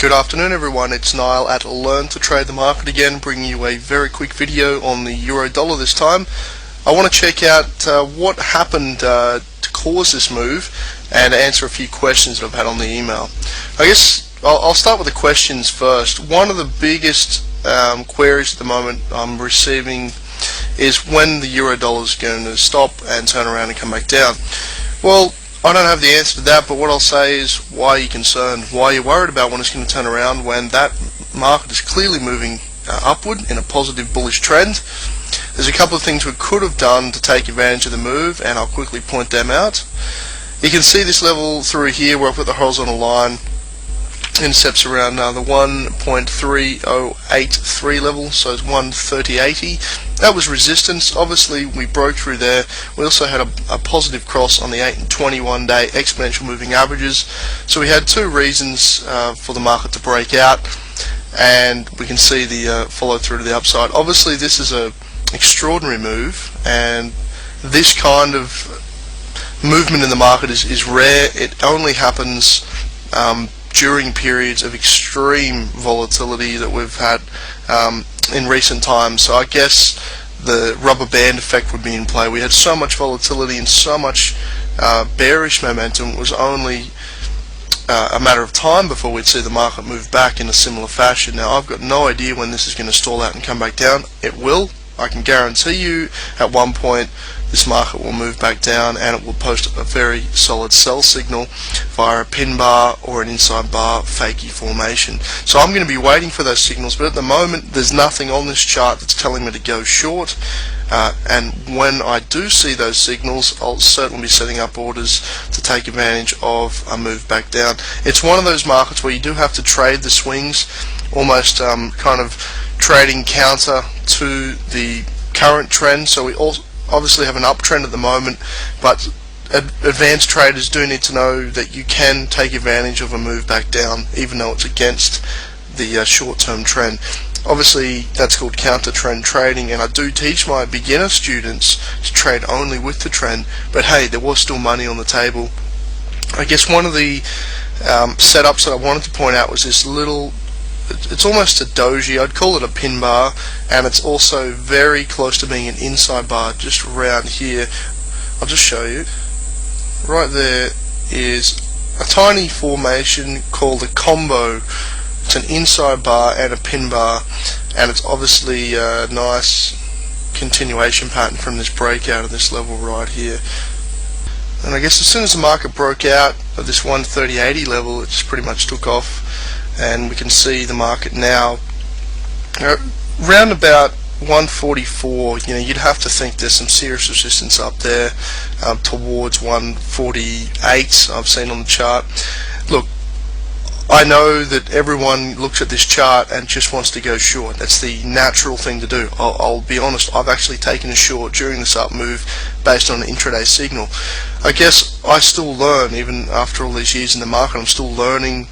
Good afternoon everyone, it's Niall at Learn to Trade the Market again, bringing you a very quick video on the euro dollar this time. I want to check out what happened to cause this move and answer a few questions that I've had on the email. I guess I'll start with the questions first. One of the biggest queries at the moment I'm receiving is when the euro dollar is going to stop and turn around and come back down. Well, I don't have the answer to that, but what I'll say is, why are you concerned? Why are you worried about when it's going to turn around when that market is clearly moving upward in a positive bullish trend? There's a couple of things we could have done to take advantage of the move, and I'll quickly point them out. You can see this level through here where I've got the horizontal line intercepts around the 1.3083 level, so it's 130.80. That was resistance. Obviously we broke through there. We also had a positive cross on the 8 and 21 day exponential moving averages, so we had two reasons for the market to break out, and we can see the follow through to the upside. Obviously this is a extraordinary move, and this kind of movement in the market is rare. It only happens during periods of extreme volatility that we've had in recent times. So I guess the rubber band effect would be in play. We had so much volatility and so much bearish momentum. It was only a matter of time before we'd see the market move back in a similar fashion. Now I've got no idea when this is going to stall out and come back down. It will. I can guarantee you at one point this market will move back down and it will post a very solid sell signal via a pin bar or an inside bar fakey formation. So I'm going to be waiting for those signals, but at the moment there's nothing on this chart that's telling me to go short, and when I do see those signals I'll certainly be setting up orders to take advantage of a move back down. It's one of those markets where you do have to trade the swings, almost kind of trading counter to the current trend. So we also obviously have an uptrend at the moment, but advanced traders do need to know that you can take advantage of a move back down even though it's against the short-term trend. Obviously that's called counter trend trading, and I do teach my beginner students to trade only with the trend, but hey, there was still money on the table. I guess one of the setups that I wanted to point out was this little, it's almost a doji, I'd call it a pin bar, and it's also very close to being an inside bar just around here. I'll just show you. Right there is a tiny formation called a combo. It's an inside bar and a pin bar, and it's obviously a nice continuation pattern from this breakout of this level right here. And I guess as soon as the market broke out of this 130.80 level, it just pretty much took off. And we can see the market now round about 144. You'd have to think there's some serious resistance up there towards 148 I've seen on the chart. Look, I know that everyone looks at this chart and just wants to go short. That's the natural thing to do. I'll be honest, I've actually taken a short during this up move based on an intraday signal. I guess I still learn, even after all these years in the market, I'm still learning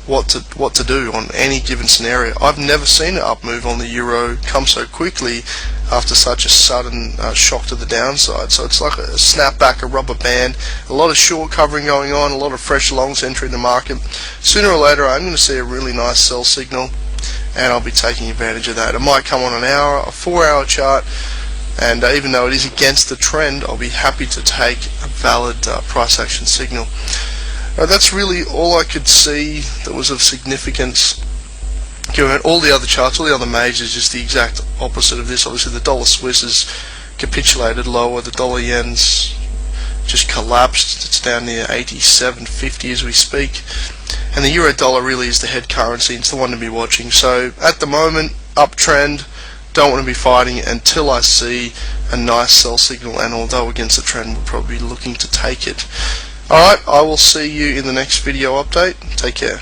what to do on any given scenario. I've never seen an up move on the euro come so quickly after such a sudden shock to the downside. So it's like a snapback, a rubber band, a lot of short covering going on, a lot of fresh longs entering the market. Sooner or later I'm going to see a really nice sell signal, and I'll be taking advantage of that. It might come on an hour, a 4-hour chart, and even though it is against the trend, I'll be happy to take a valid price action signal. That's really all I could see that was of significance. Given all the other charts, all the other majors, just the exact opposite of this. Obviously the dollar Swiss has capitulated lower, the dollar yen's just collapsed, it's down near 87.50 as we speak, and the euro dollar really is the head currency. It's the one to be watching. So at the moment, uptrend, don't want to be fighting it until I see a nice sell signal, and although against the trend we'll probably be looking to take it. Alright, I will see you in the next video update. Take care.